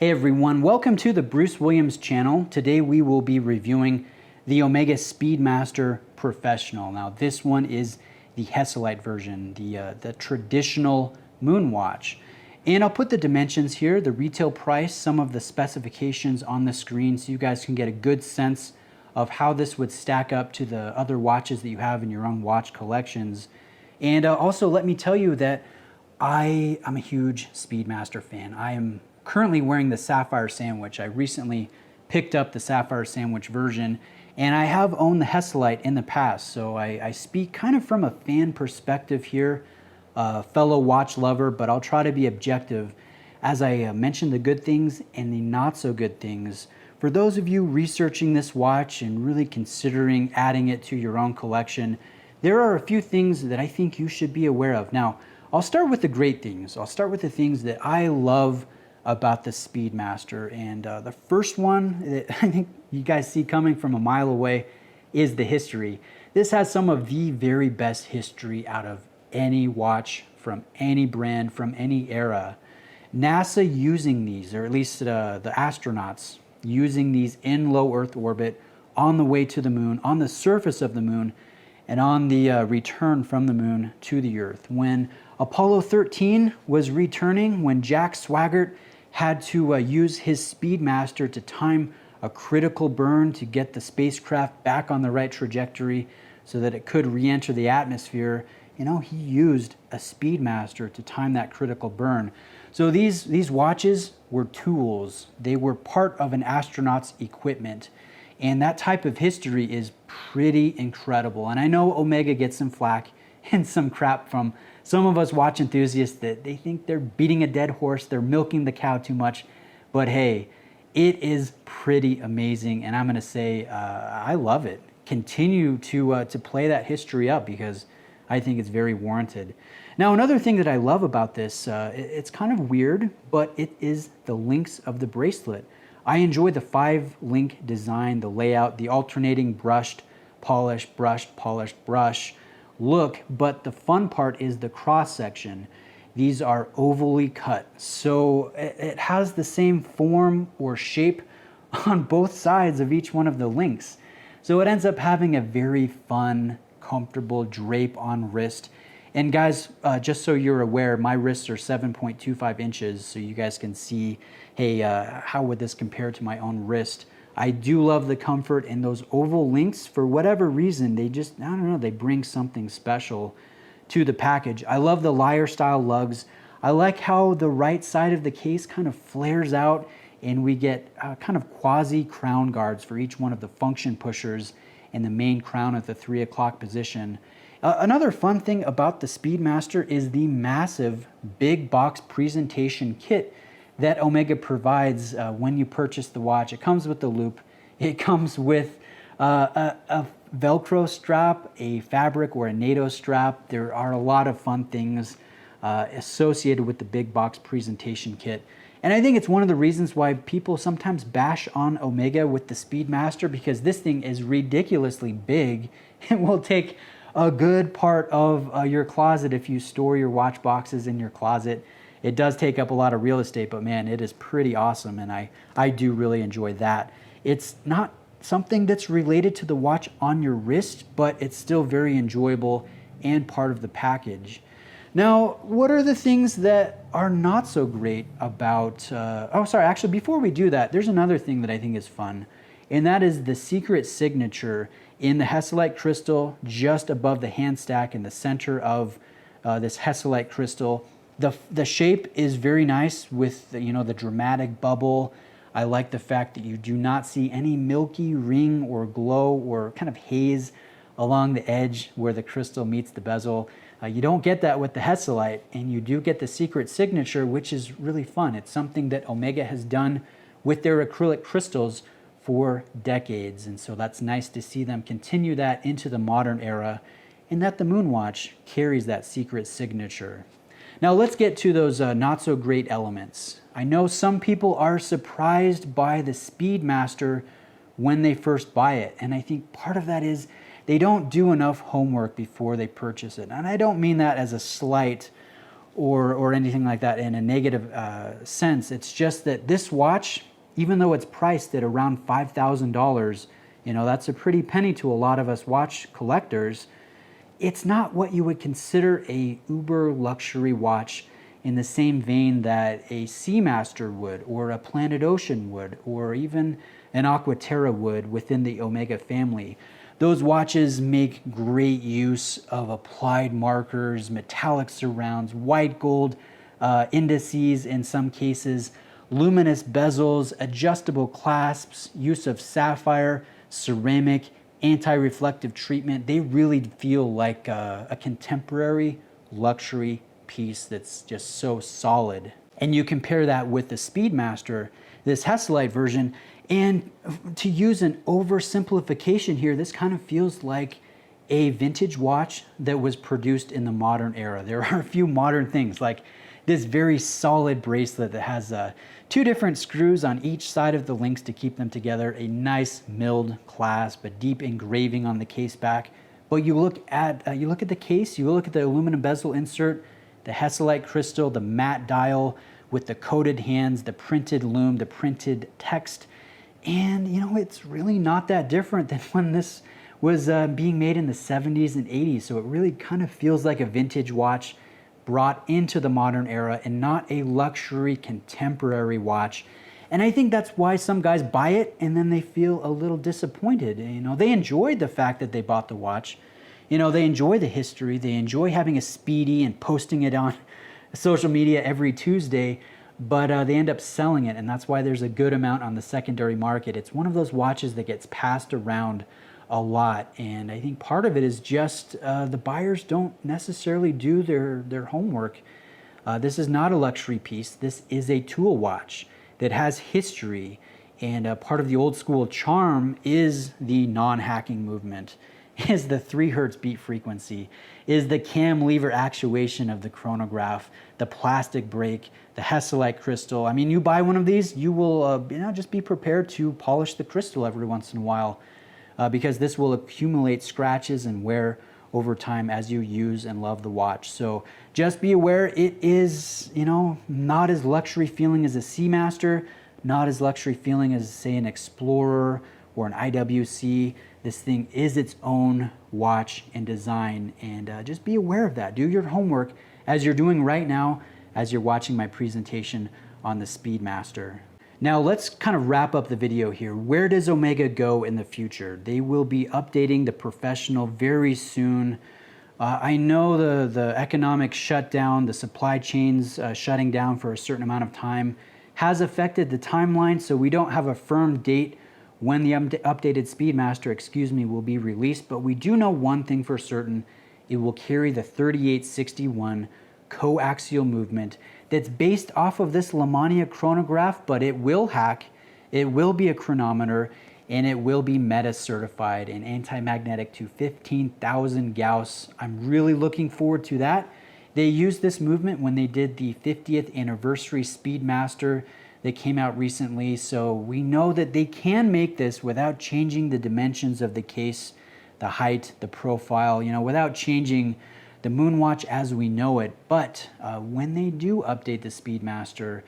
Hey everyone, welcome to the Bruce Williams channel. Today we will be reviewing the Omega Speedmaster Professional. Now this one is the Hesalite version, the traditional Moonwatch. And I'll put the dimensions here, the retail price, some of the specifications on the screen so you guys can get a good sense of how this would stack up to the other watches that you have in your own watch collections. And also let me tell you that I am a huge Speedmaster fan. I am currently wearing the Sapphire sandwich. I recently picked up the Sapphire sandwich version, and I have owned the Hesalite in the past, so I speak kind of from a fan perspective here, fellow watch lover, but I'll try to be objective as I mention the good things and the not so good things. For those of you researching this watch and really considering adding it to your own collection, there are a few things that I think you should be aware of. Now, I'll start with the great things. I'll start with the things that I love about the Speedmaster, and the first one that I think you guys see coming from a mile away is the history. This has some of the very best history out of any watch from any brand from any era. NASA using these, or at least the astronauts using these in low Earth orbit, on the way to the moon, on the surface of the moon, and on the return from the moon to the Earth. When Apollo 13 was returning, when Jack Swigert had to use his Speedmaster to time a critical burn to get the spacecraft back on the right trajectory so that it could re-enter the atmosphere, you know, he used a Speedmaster to time that critical burn. So these watches were tools. They were part of an astronaut's equipment. And that type of history is pretty incredible. And I know Omega gets some flack and some crap from some of us watch enthusiasts that they think they're beating a dead horse, they're milking the cow too much. But hey, it is pretty amazing, and I'm going to say I love it. Continue to play that history up because I think it's very warranted. Now, another thing that I love about this, it's kind of weird, but it is the links of the bracelet. I enjoy the 5-link design, the layout, the alternating brushed, polished, brush look, but the fun part is the cross section. These are ovally cut, so it has the same form or shape on both sides of each one of the links. So it ends up having a very fun, comfortable drape on wrist. And guys, just so you're aware, my wrists are 7.25 inches, so you guys can see, hey, how would this compare to my own wrist? I do love the comfort, and those oval links, for whatever reason, they just, I don't know, they bring something special to the package. I love the lyre style lugs. I like how the right side of the case kind of flares out, and we get kind of quasi crown guards for each one of the function pushers and the main crown at the 3 o'clock position. Another fun thing about the Speedmaster is the massive big box presentation kit that Omega provides when you purchase the watch. It comes with the loop. It comes with a Velcro strap, a fabric or a NATO strap. There are a lot of fun things associated with the big box presentation kit. And I think it's one of the reasons why people sometimes bash on Omega with the Speedmaster, because this thing is ridiculously big. It will take a good part of your closet if you store your watch boxes in your closet. It does take up a lot of real estate, but man, it is pretty awesome, and I do really enjoy that. It's not something that's related to the watch on your wrist, but it's still very enjoyable and part of the package. Now, what are the things that are not so great about, actually, before we do that, there's another thing that I think is fun, and that is the secret signature in the Hesalite crystal just above the hand stack in the center of this Hesalite crystal. The shape is very nice with the dramatic bubble. I like the fact that you do not see any milky ring or glow or kind of haze along the edge where the crystal meets the bezel. You don't get that with the Hesalite, and you do get the secret signature, which is really fun. It's something that Omega has done with their acrylic crystals for decades, and so that's nice to see them continue that into the modern era, and that the Moonwatch carries that secret signature. Now let's get to those not so great elements. I know some people are surprised by the Speedmaster when they first buy it, and I think part of that is they don't do enough homework before they purchase it. And I don't mean that as a slight or anything like that in a negative sense. It's just that this watch, even though it's priced at around $5,000, you know, that's a pretty penny to a lot of us watch collectors. It's not what you would consider a uber luxury watch in the same vein that a Seamaster would, or a Planet Ocean would, or even an Aquaterra would within the Omega family. Those watches make great use of applied markers, metallic surrounds, white gold indices in some cases, luminous bezels, adjustable clasps, use of sapphire, ceramic, anti-reflective treatment. They really feel like a contemporary luxury piece that's just so solid. And you compare that with the Speedmaster, this Hesalite version, and to use an oversimplification here, this kind of feels like a vintage watch that was produced in the modern era. There are a few modern things like this very solid bracelet that has two different screws on each side of the links to keep them together, a nice milled clasp, a deep engraving on the case back. But you look at the case, you look at the aluminum bezel insert, the Hesalite crystal, the matte dial with the coated hands, the printed lume, the printed text. And, you know, it's really not that different than when this was being made in the 70s and 80s. So it really kind of feels like a vintage watch brought into the modern era and not a luxury contemporary watch. And I think that's why some guys buy it and then they feel a little disappointed. You know, they enjoyed the fact that they bought the watch. You know, they enjoy the history. They enjoy having a Speedy and posting it on social media every Tuesday. But they end up selling it, and that's why there's a good amount on the secondary market. It's one of those watches that gets passed around a lot, and I think part of it is just the buyers don't necessarily do their homework. This is not a luxury piece. This is a tool watch that has history, and part of the old school charm is the non-hacking movement, is the 3 hertz beat frequency, is the cam lever actuation of the chronograph, the plastic brake, the Hesalite crystal. I mean, you buy one of these, you will just be prepared to polish the crystal every once in a while because this will accumulate scratches and wear over time as you use and love the watch. So just be aware, it is, you know, not as luxury feeling as a Seamaster, not as luxury feeling as, say, an Explorer or an IWC. This thing is its own watch and design, and just be aware of that. Do your homework as you're doing right now as you're watching my presentation on the Speedmaster. Now let's kind of wrap up the video here. Where does Omega go in the future? They will be updating the Professional very soon. I know the economic shutdown, the supply chains shutting down for a certain amount of time has affected the timeline, so we don't have a firm date when the updated Speedmaster, will be released, but we do know one thing for certain. It will carry the 3861 coaxial movement that's based off of this Lamania chronograph, but it will hack, it will be a chronometer, and it will be meta certified and anti-magnetic to 15,000 Gauss. I'm really looking forward to that. They used this movement when they did the 50th anniversary Speedmaster that came out recently, so we know that they can make this without changing the dimensions of the case, the height, the profile, you know, without changing the Moonwatch as we know it. But when they do update the Speedmaster,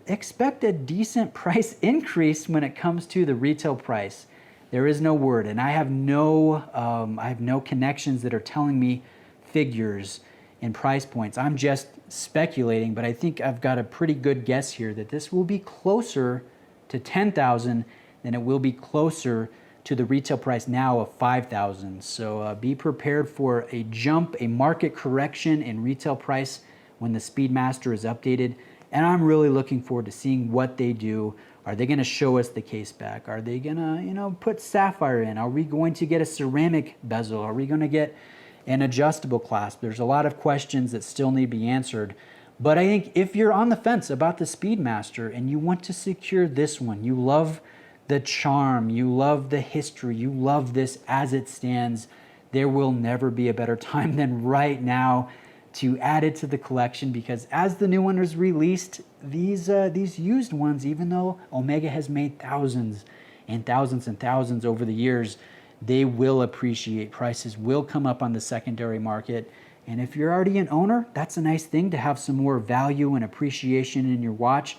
expect a decent price increase when it comes to the retail price. There is no word, and I have no connections that are telling me figures and price points. I'm just speculating, but I think I've got a pretty good guess here that this will be closer to 10,000 than it will be closer to the retail price now of 5,000. So be prepared for a jump, a market correction in retail price when the Speedmaster is updated. And I'm really looking forward to seeing what they do. Are they going to show us the case back? Are they going to, you know, put sapphire in? Are we going to get a ceramic bezel? Are we going to get an adjustable clasp? There's a lot of questions that still need to be answered. But I think if you're on the fence about the Speedmaster and you want to secure this one, you love the charm, you love the history, you love this as it stands, there will never be a better time than right now to add it to the collection, because as the new one is released, these used ones, even though Omega has made thousands and thousands and thousands over the years, they will appreciate. Prices will come up on the secondary market, And if you're already an owner, that's a nice thing to have some more value and appreciation in your watch.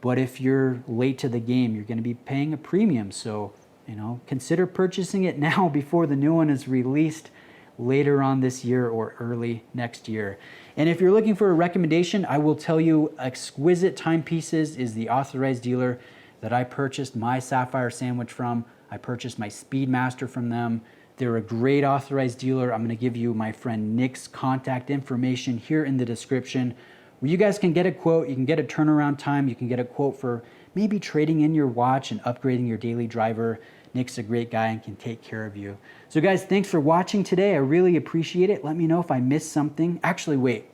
But if you're late to the game, you're going to be paying a premium. So, you know, consider purchasing it now before the new one is released later on this year or early next year. And if you're looking for a recommendation, I will tell you Exquisite Timepieces is the authorized dealer that I purchased my Sapphire sandwich from. I purchased my Speedmaster from them. They're a great authorized dealer. I'm going to give you my friend Nick's contact information here in the description, where you guys can get a quote. You can get a turnaround time. You can get a quote for maybe trading in your watch and upgrading your daily driver. Nick's a great guy and can take care of you. So guys, thanks for watching today. I really appreciate it. Let me know if I missed something. Actually, wait,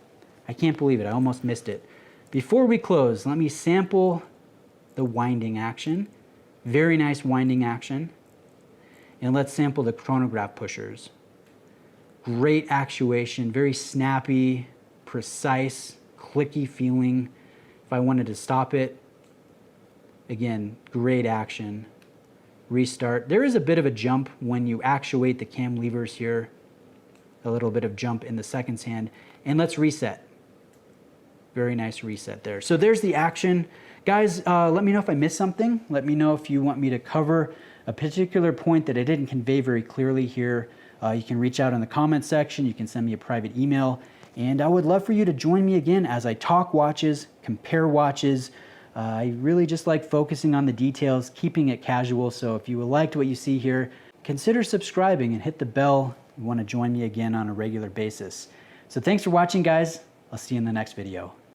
I can't believe it. I almost missed it. Before we close, let me sample the winding action. Very nice winding action. And let's sample the chronograph pushers. Great actuation, very snappy, precise, clicky feeling. If I wanted to stop it, again, great action. Restart. There is a bit of a jump when you actuate the cam levers here. A little bit of jump in the seconds hand. And let's reset. Very nice reset there. So there's the action. Guys, let me know if I missed something. Let me know if you want me to cover a particular point that I didn't convey very clearly here. You can reach out in the comment section. You can send me a private email. And I would love for you to join me again as I talk watches, compare watches. I really just like focusing on the details, keeping it casual. So if you liked what you see here, consider subscribing and hit the bell if you want to join me again on a regular basis. So thanks for watching, guys. I'll see you in the next video.